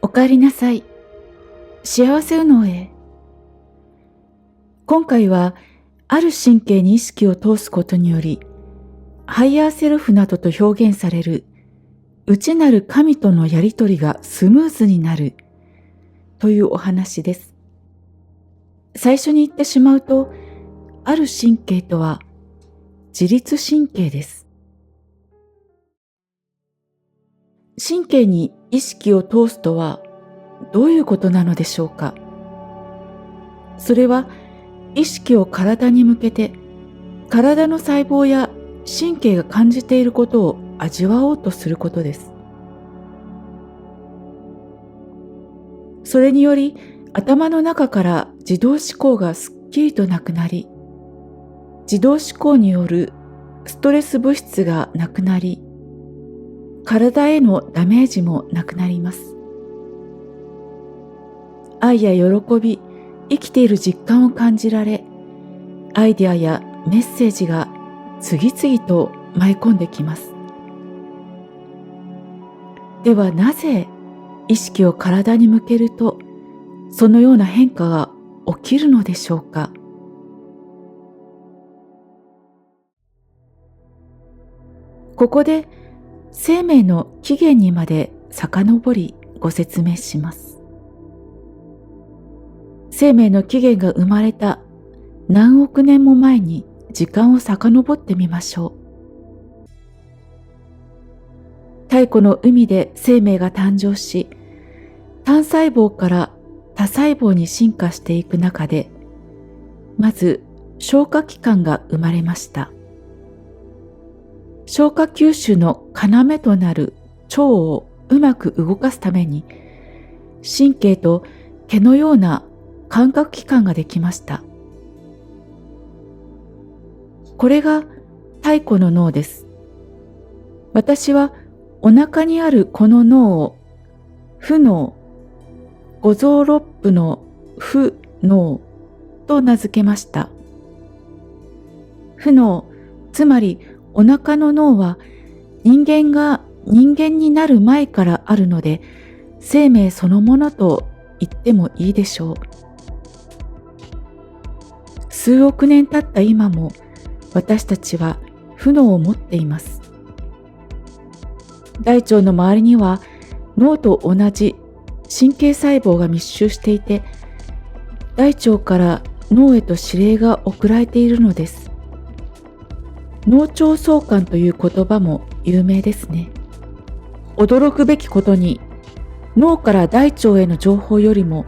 おかえりなさい。幸せ右脳へ。今回は、ある神経に意識を通すことにより、ハイヤーセルフなどと表現される内なる神とのやりとりがスムーズになるというお話です。最初に言ってしまうと、ある神経とは自律神経です。神経に意識を通すとはどういうことなのでしょうか。それは意識を体に向けて、体の細胞や神経が感じていることを味わおうとすることです。それにより頭の中から自動思考がすっきりとなくなり、自動思考によるストレス物質がなくなり、体へのダメージもなくなります。愛や喜び、生きている実感を感じられ、アイデアやメッセージが次々と舞い込んできます。ではなぜ意識を体に向けるとそのような変化が起きるのでしょうか。ここで生命の起源にまで遡りご説明します。生命の起源が生まれた何億年も前に時間を遡ってみましょう。太古の海で生命が誕生し、単細胞から多細胞に進化していく中で、まず消化器官が生まれました。消化吸収の要となる腸をうまく動かすために、神経と毛のような感覚器官ができました。これが太古の脳です。私はお腹にあるこの脳を負脳、五臓六腑の負脳と名付けました。負脳、つまりお腹の脳は人間が人間になる前からあるので、生命そのものと言ってもいいでしょう。数億年経った今も私たちは負脳を持っています。大腸の周りには脳と同じ神経細胞が密集していて、大腸から脳へと指令が送られているのです。脳腸相関という言葉も有名ですね。驚くべきことに、脳から大腸への情報よりも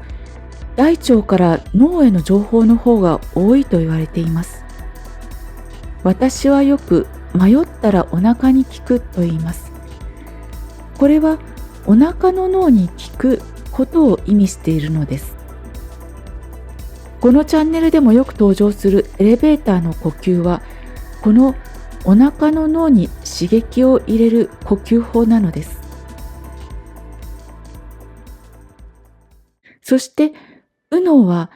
大腸から脳への情報の方が多いと言われています。私はよく迷ったらお腹に効くと言います。これはお腹の脳に効くことを意味しているのです。このチャンネルでもよく登場するエレベーターの呼吸は、このお腹の脳に刺激を入れる呼吸法なのです。そして右脳は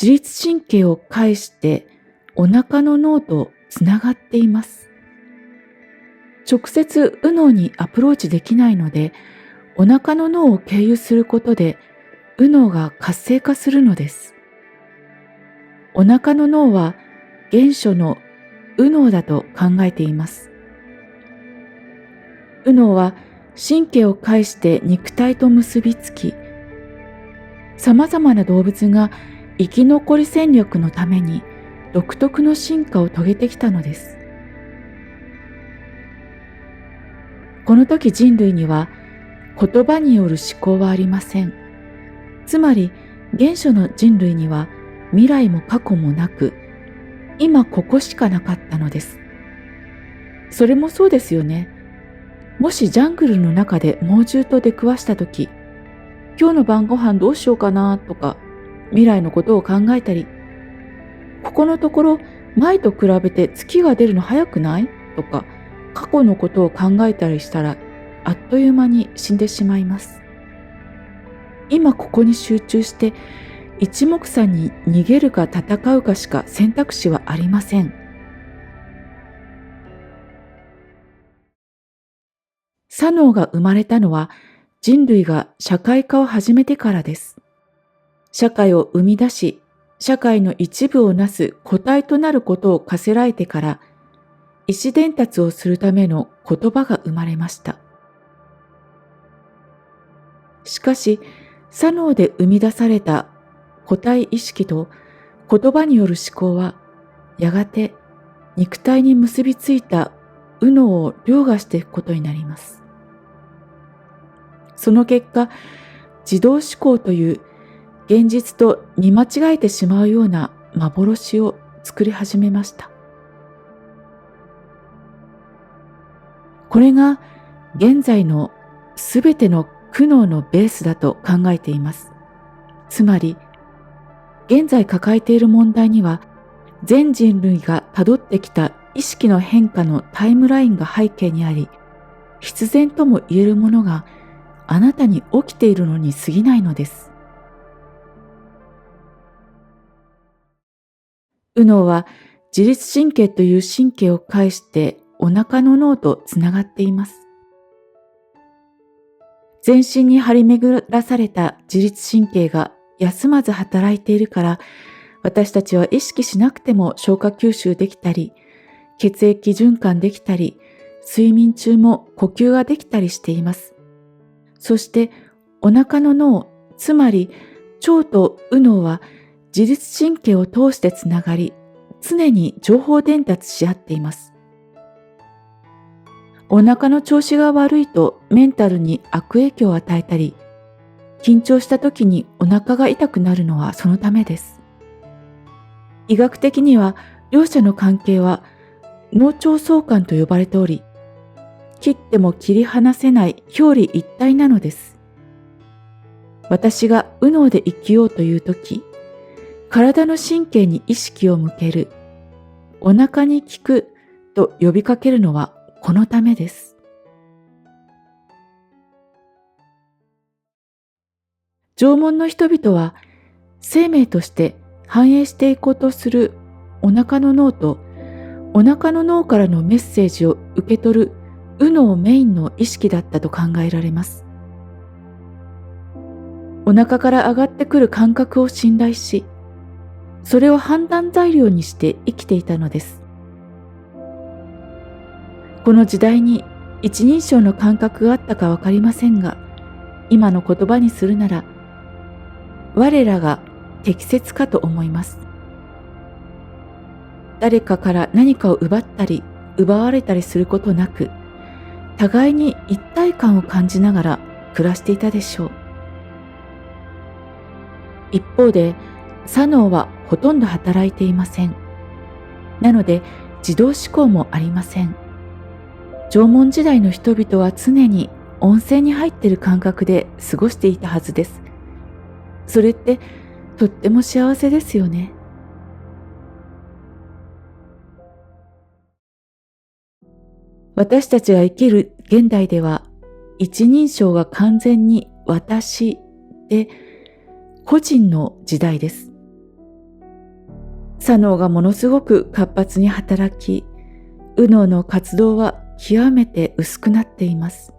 自律神経を介してお腹の脳とつながっています。直接右脳にアプローチできないので、お腹の脳を経由することで右脳が活性化するのです。お腹の脳は原初の右脳だと考えています。右脳は神経を介して肉体と結びつき、さまざまな動物が生き残り戦略のために独特の進化を遂げてきたのです。この時人類には言葉による思考はありません。つまり原初の人類には未来も過去もなく、今ここしかなかったのです。それもそうですよね。もしジャングルの中で猛獣と出くわした時、今日の晩ご飯どうしようかなとか、未来のことを考えたり、ここのところ前と比べて月が出るの早くないとか、過去のことを考えたりしたら、あっという間に死んでしまいます。今ここに集中して一目散に逃げるか戦うかしか選択肢はありません。左脳が生まれたのは人類が社会化を始めてからです。社会を生み出し、社会の一部をなす個体となることを課せられてから、意思伝達をするための言葉が生まれました。しかし、左脳で生み出された個体意識と言葉による思考は、やがて肉体に結びついた右脳を凌駕していくことになります。その結果、自動思考という現実と見間違えてしまうような幻を作り始めました。これが現在のすべての苦悩のベースだと考えています。つまり、現在抱えている問題には、全人類が辿ってきた意識の変化のタイムラインが背景にあり、必然とも言えるものがあなたに起きているのに過ぎないのです。右脳は自律神経という神経を介してお腹の脳とつながっています。全身に張り巡らされた自律神経が休まず働いているから、私たちは意識しなくても消化吸収できたり、血液循環できたり、睡眠中も呼吸ができたりしています。そしてお腹の脳、つまり腸と右脳は自律神経を通してつながり、常に情報伝達し合っています。お腹の調子が悪いとメンタルに悪影響を与えたり、緊張した時にお腹が痛くなるのはそのためです。医学的には両者の関係は脳腸相関と呼ばれており、切っても切り離せない表裏一体なのです。私が右脳で生きようというとき、体の神経に意識を向ける、お腹に効くと呼びかけるのはこのためです。縄文の人々は生命として繁栄していこうとするお腹の脳と、お腹の脳からのメッセージを受け取る右脳メインの意識だったと考えられます。お腹から上がってくる感覚を信頼し、それを判断材料にして生きていたのです。この時代に一人称の感覚があったかわかりませんが、今の言葉にするなら、我らが適切かと思います。誰かから何かを奪ったり、奪われたりすることなく、互いに一体感を感じながら暮らしていたでしょう。一方で、左脳はほとんど働いていません。なので、自動思考もありません。縄文時代の人々は常に温泉に入っている感覚で過ごしていたはずです。それってとっても幸せですよね。私たちが生きる現代では、一人称が完全に私で個人の時代です。左脳がものすごく活発に働き、右脳の活動は極めて薄くなっています。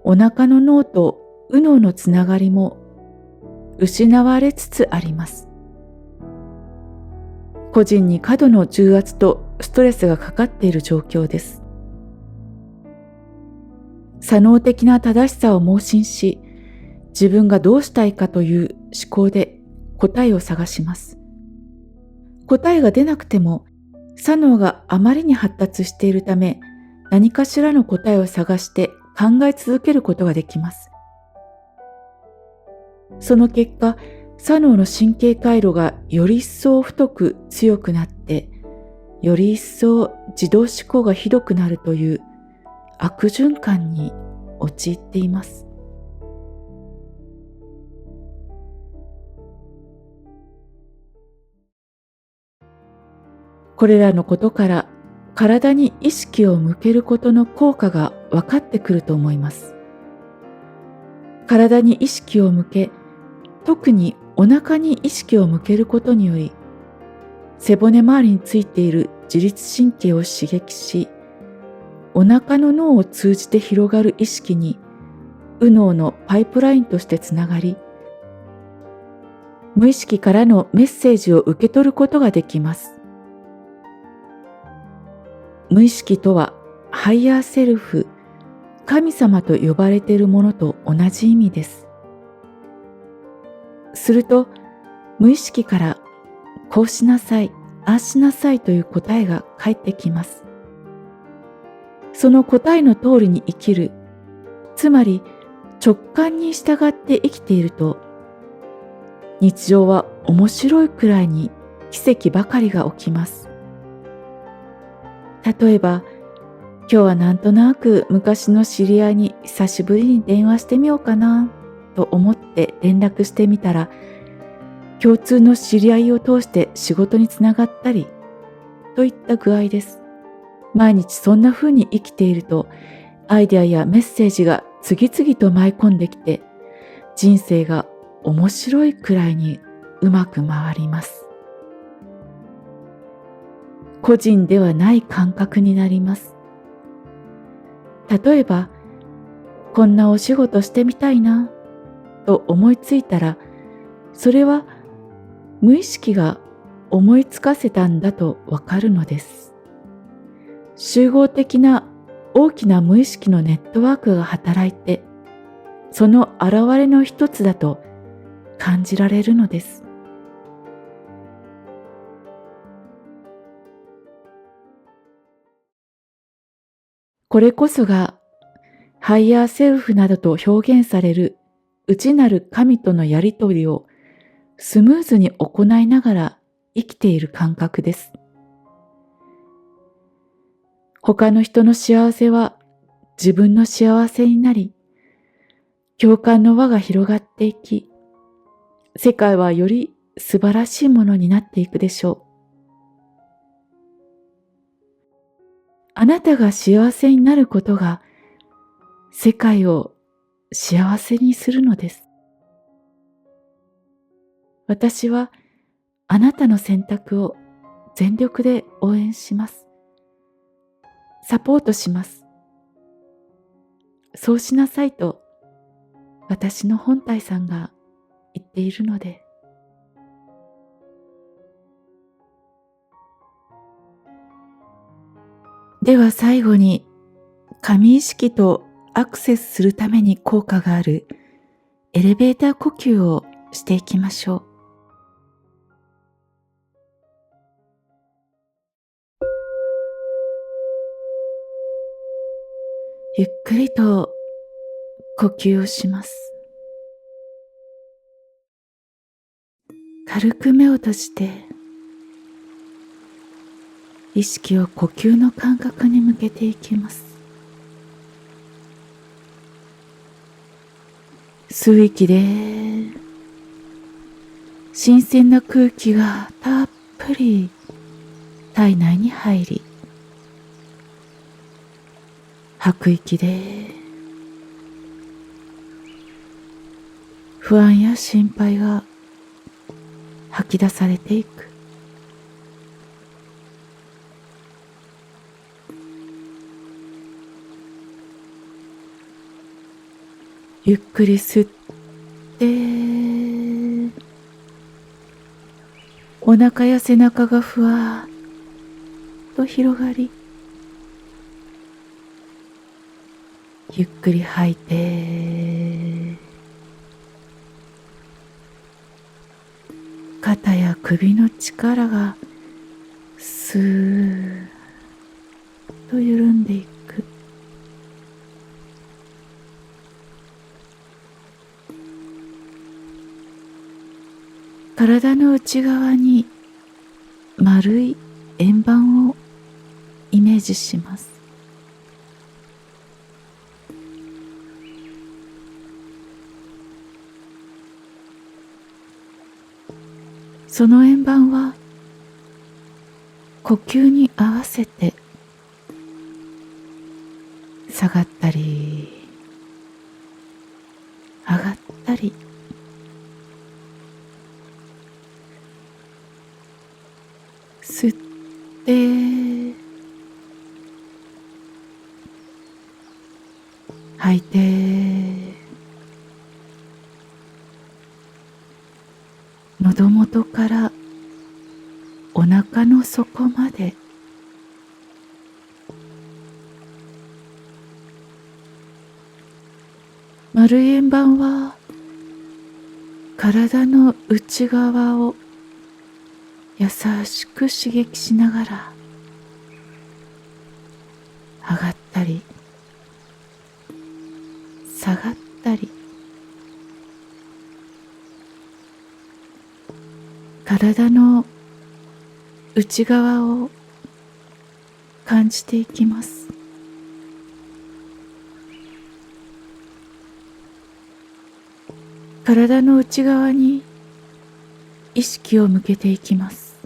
お腹の脳と右脳のつながりも失われつつあります。個人に過度の重圧とストレスがかかっている状況です。左脳的な正しさを盲信し、自分がどうしたいかという思考で答えを探します。答えが出なくても、左脳があまりに発達しているため、何かしらの答えを探して考え続けることができます。その結果、左脳の神経回路がより一層太く強くなって、より一層自動思考がひどくなるという悪循環に陥っています。これらのことから体に意識を向けることの効果が分かってくると思います。体に意識を向け、特にお腹に意識を向けることにより、背骨周りについている自律神経を刺激し、お腹の脳を通じて広がる意識に右脳のパイプラインとしてつながり、無意識からのメッセージを受け取ることができます。無意識とはハイヤーセルフ、神様と呼ばれているものと同じ意味です。すると、無意識からこうしなさい、ああしなさいという答えが返ってきます。その答えの通りに生きる、つまり直感に従って生きていると、日常は面白いくらいに奇跡ばかりが起きます。例えば、今日はなんとなく昔の知り合いに久しぶりに電話してみようかなと思って連絡してみたら、共通の知り合いを通して仕事につながったりといった具合です。毎日そんな風に生きていると、アイデアやメッセージが次々と舞い込んできて、人生が面白いくらいにうまく回ります。個人ではない感覚になります。例えば、こんなお仕事してみたいなと思いついたら、それは無意識が思いつかせたんだとわかるのです。集合的な大きな無意識のネットワークが働いて、その現れの一つだと感じられるのです。これこそがハイヤーセルフなどと表現される内なる神とのやりとりをスムーズに行いながら生きている感覚です。他の人の幸せは自分の幸せになり、共感の輪が広がっていき、世界はより素晴らしいものになっていくでしょう。あなたが幸せになることが世界を幸せにするのです。私はあなたの選択を全力で応援します。サポートします。そうしなさいと私の本体さんが言っているので。では最後に、神意識とアクセスするために効果があるエレベーター呼吸をしていきましょう。ゆっくりと呼吸をします。軽く目を閉じて、意識を呼吸の感覚に向けていきます。吸う息で新鮮な空気がたっぷり体内に入り、吐く息で不安や心配が吐き出されていく。ゆっくり吸って、お腹や背中がふわっと広がり、ゆっくり吐いて、肩や首の力がスーッと緩んでいく。体の内側に丸い円盤をイメージします。その円盤は呼吸に合わせて下がったり上がったり、吸って吐いて喉元からお腹の底まで、丸い円盤は体の内側を優しく刺激しながら上がったり下がったり、体の内側を感じていきます。体の内側に意識を向けていきます。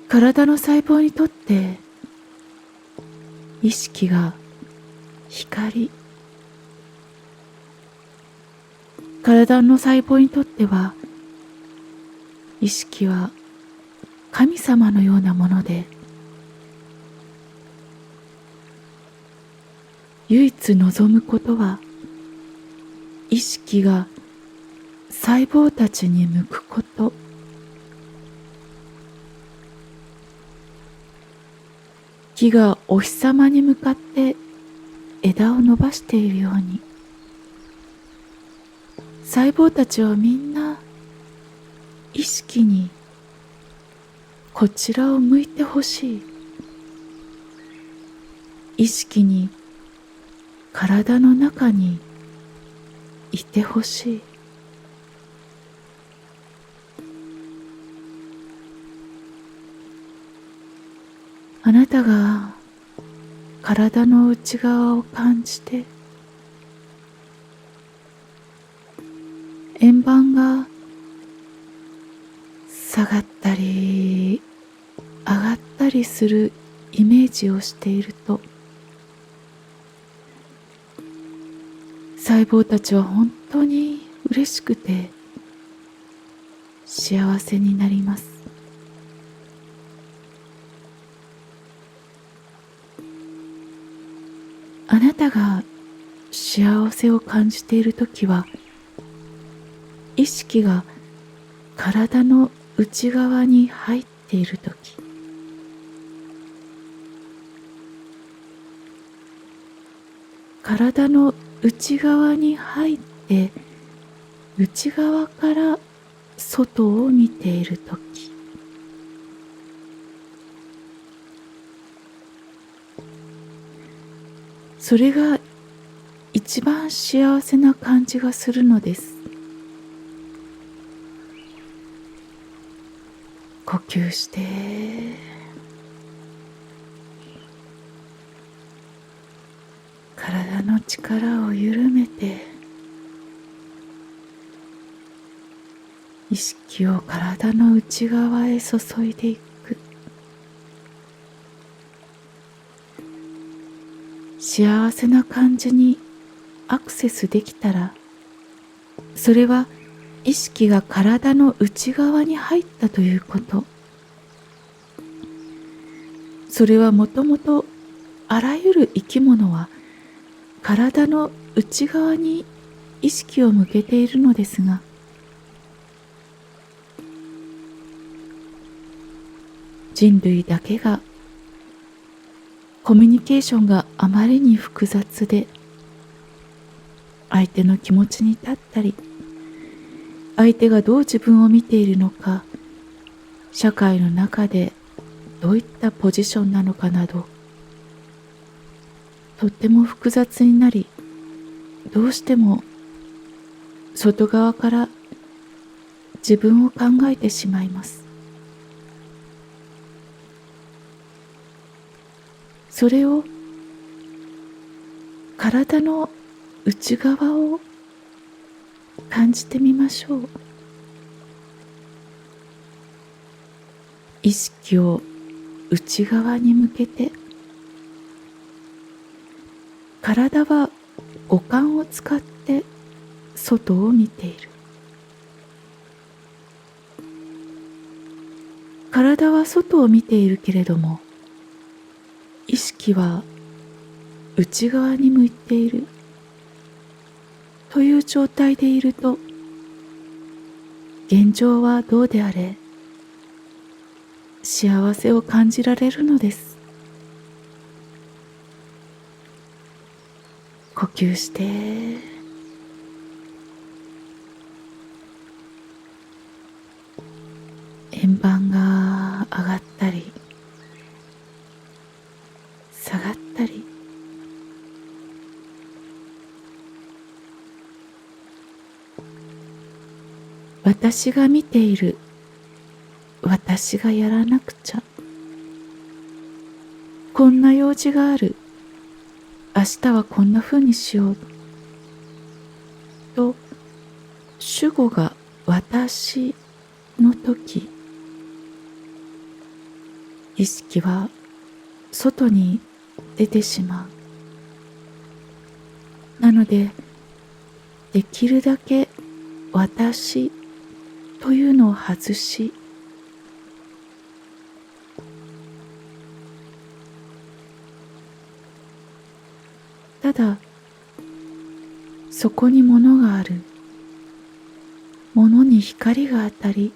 体の細胞にとって意識が光、体の細胞にとっては意識は神様のようなもので、唯一望むことは意識が細胞たちに向くこと。木がお日様に向かって枝を伸ばしているように、細胞たちはみんな意識にこちらを向いてほしい。意識に体の中にいてほしい。あなたが体の内側を感じて、円盤が下がったり上がったりするイメージをしていると、細胞たちは本当に嬉しくて幸せになります。あなたが幸せを感じているときは、意識が体の内側に入っているとき、体の内側に入って内側から外を見ているとき、それが一番幸せな感じがするのです。呼吸して、体の力を緩めて、意識を体の内側へ注いでいく。幸せな感じにアクセスできたら、それは意識が体の内側に入ったということ。それはもともとあらゆる生き物は体の内側に意識を向けているのですが、人類だけがコミュニケーションがあまりに複雑で、相手の気持ちに立ったり、相手がどう自分を見ているのか、社会の中でどういったポジションなのかなど、とっても複雑になり、どうしても外側から自分を考えてしまいます。それを体の内側を感じてみましょう。意識を内側に向けて、体は五感を使って外を見ている。体は外を見ているけれども、意識は内側に向いている。という状態でいると、現状はどうであれ幸せを感じられるのです。呼吸して、円盤が上がったり下がったり、私が見ている、私がやらなくちゃ、こんな用事がある、明日はこんな風にしようと、主語が私の時、意識は外に出てしまう。なので、できるだけ私というのを外し、ただそこに物がある、物に光が当たり、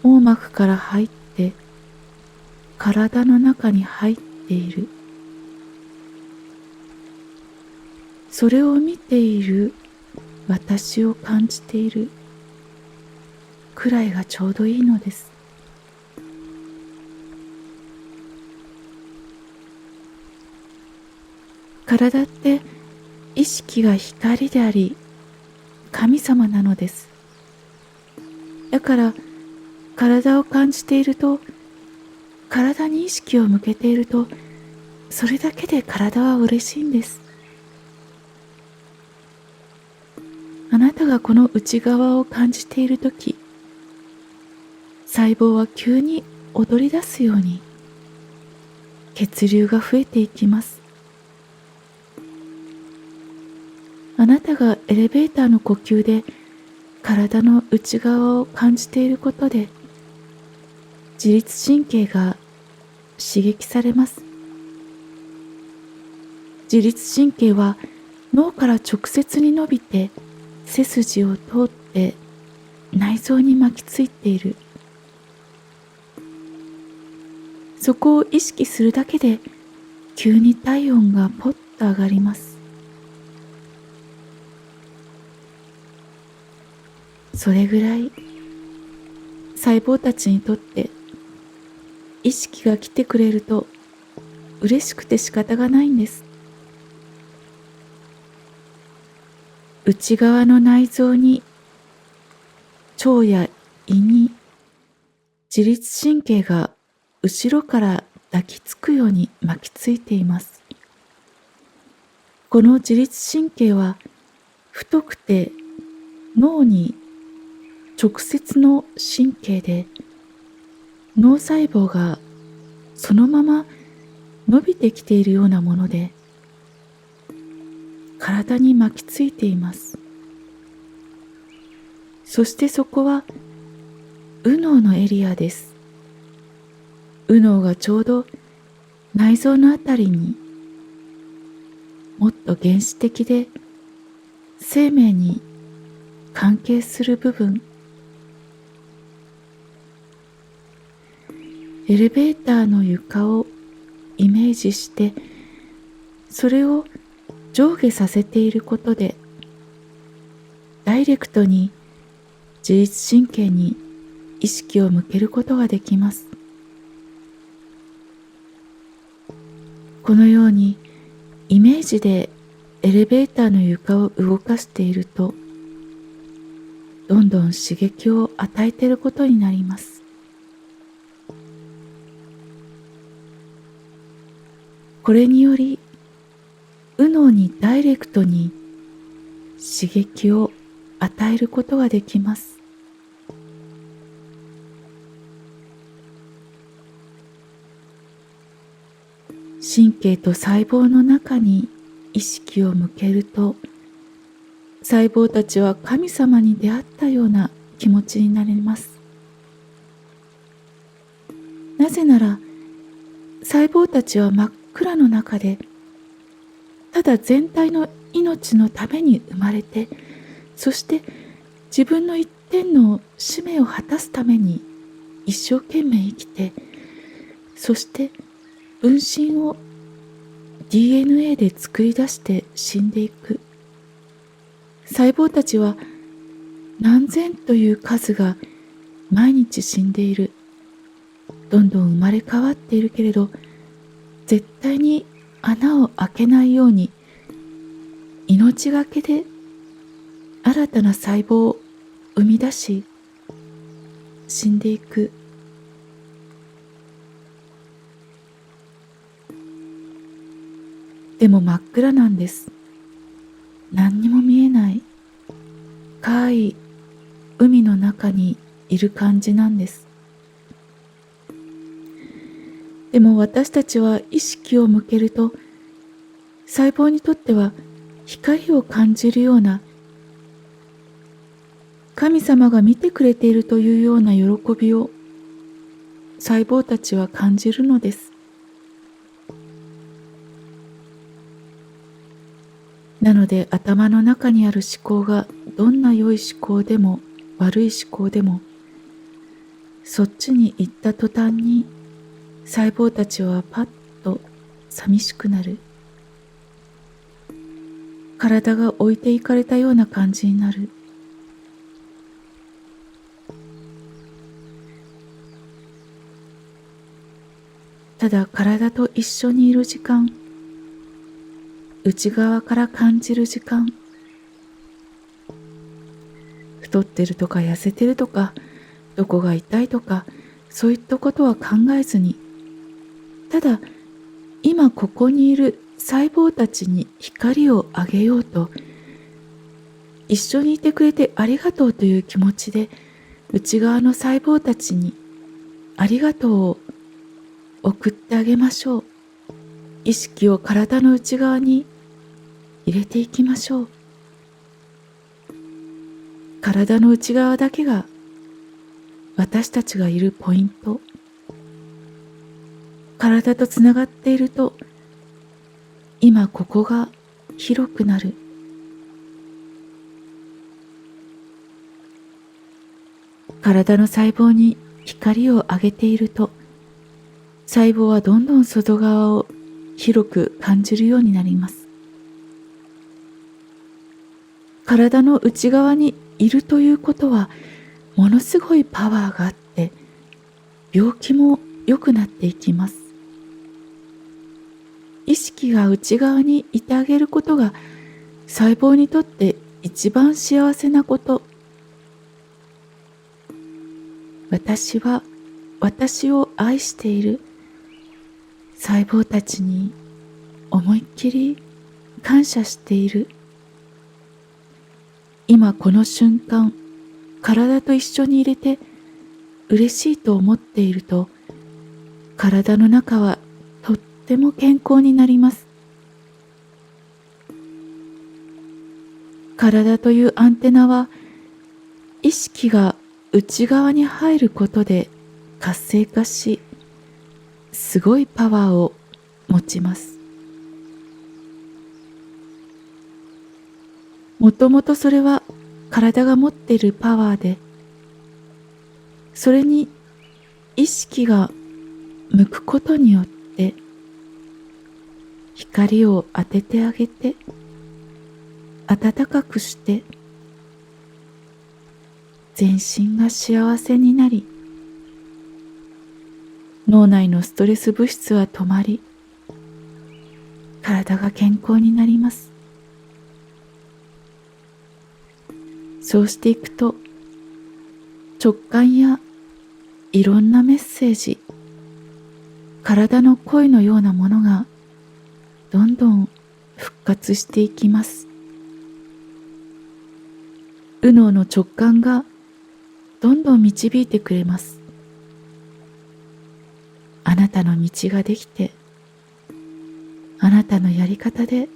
網膜から入って体の中に入っている、それを見ている私を感じているくらいがちょうどいいのです。体って意識が光であり神様なのです。だから体を感じていると、体に意識を向けていると、それだけで体は嬉しいんです。あなたがこの内側を感じているとき、細胞は急に踊り出すように血流が増えていきます。あなたがエレベーターの呼吸で体の内側を感じていることで、自律神経が刺激されます。自律神経は脳から直接に伸びて背筋を通って内臓に巻きついている。そこを意識するだけで急に体温がポッと上がります。それぐらい細胞たちにとって意識が来てくれると嬉しくて仕方がないんです。内側の内臓に、腸や胃に自律神経が後ろから抱きつくように巻きついています。この自律神経は太くて脳に直接の神経で、脳細胞がそのまま伸びてきているようなもので、体に巻きついています。そしてそこは右脳のエリアです。右脳がちょうど内臓のあたりに、もっと原始的で生命に関係する部分。エレベーターの床をイメージして、それを上下させていることで、ダイレクトに自律神経に意識を向けることができます。このようにイメージでエレベーターの床を動かしていると、どんどん刺激を与えていることになります。これにより、右脳にダイレクトに刺激を与えることができます。神経と細胞の中に意識を向けると、細胞たちは神様に出会ったような気持ちになります。なぜなら、細胞たちは真っ暗の中で、ただ全体の命のために生まれて、そして自分の一点の使命を果たすために一生懸命生きて、そして分身を DNA で作り出して死んでいく。細胞たちは何千という数が毎日死んでいる。どんどん生まれ変わっているけれど、絶対に穴を開けないように命がけで新たな細胞を生み出し死んでいく。でも真っ暗なんです。何にも見えない深い海の中にいる感じなんです。でも私たちは意識を向けると、細胞にとっては光を感じるような、神様が見てくれているというような喜びを細胞たちは感じるのです。なので頭の中にある思考がどんな良い思考でも悪い思考でも、そっちに行った途端に細胞たちはパッと寂しくなる。体が置いていかれたような感じになる。ただ体と一緒にいる時間、内側から感じる時間、太ってるとか痩せてるとか、どこが痛いとか、そういったことは考えずに、ただ今ここにいる細胞たちに光をあげようと、一緒にいてくれてありがとうという気持ちで、内側の細胞たちにありがとうを送ってあげましょう。意識を体の内側に入れていきましょう。体の内側だけが私たちがいるポイント。体とつながっていると、今ここが広くなる。体の細胞に光をあげていると、細胞はどんどん外側を広く感じるようになります。体の内側にいるということは、ものすごいパワーがあって、病気も良くなっていきます。意識が内側にいてあげることが、細胞にとって一番幸せなこと。私は私を愛している。細胞たちに思いっきり感謝している。今この瞬間、体と一緒に入れて嬉しいと思っていると、体の中はとっても健康になります。体というアンテナは、意識が内側に入ることで活性化し、すごいパワーを持ちます。もともとそれは体が持っているパワーで、それに意識が向くことによって光を当ててあげて、暖かくして全身が幸せになり、脳内のストレス物質は止まり、体が健康になります。そうしていくと、直感やいろんなメッセージ、体の声のようなものがどんどん復活していきます。右脳の直感がどんどん導いてくれます。あなたの道ができて、あなたのやり方で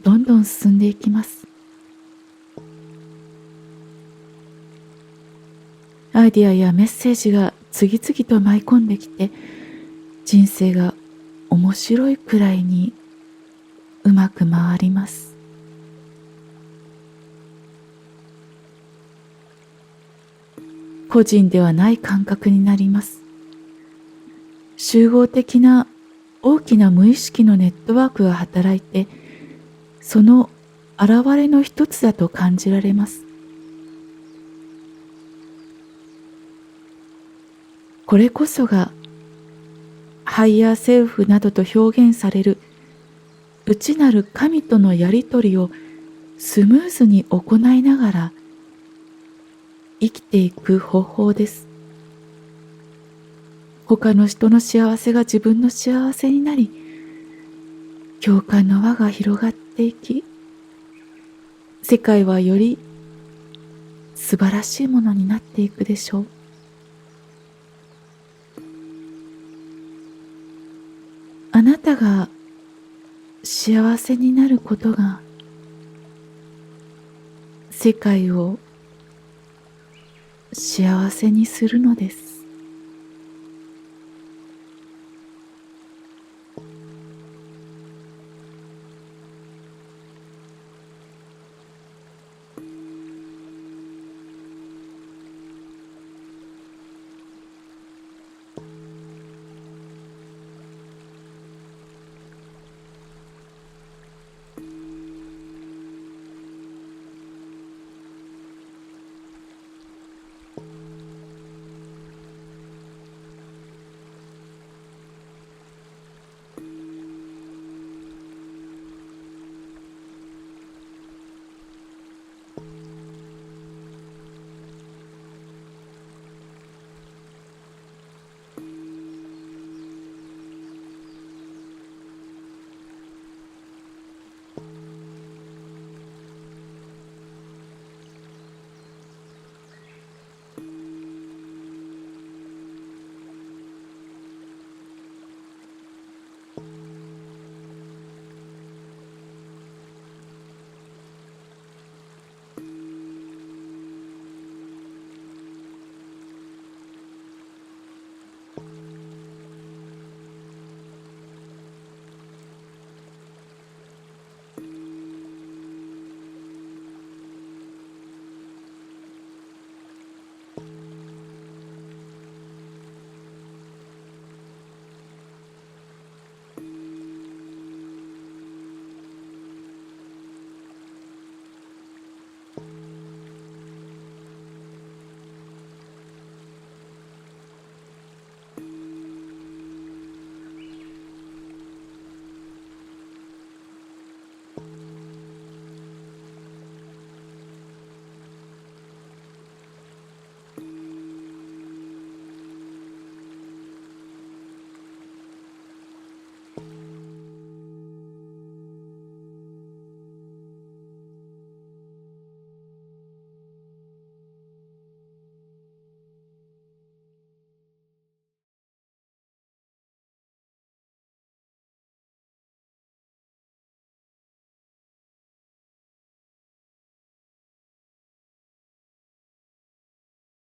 どんどん進んでいきます。アイディアやメッセージが次々と舞い込んできて、人生が面白いくらいにうまく回ります。個人ではない感覚になります。集合的な大きな無意識のネットワークが働いて、その現れの一つだと感じられます。これこそがハイヤーセルフなどと表現される内なる神とのやりとりをスムーズに行いながら生きていく方法です。他の人の幸せが自分の幸せになり、共感の輪が広がっていき、世界はより素晴らしいものになっていくでしょう。あなたが幸せになることが世界を幸せにするのです。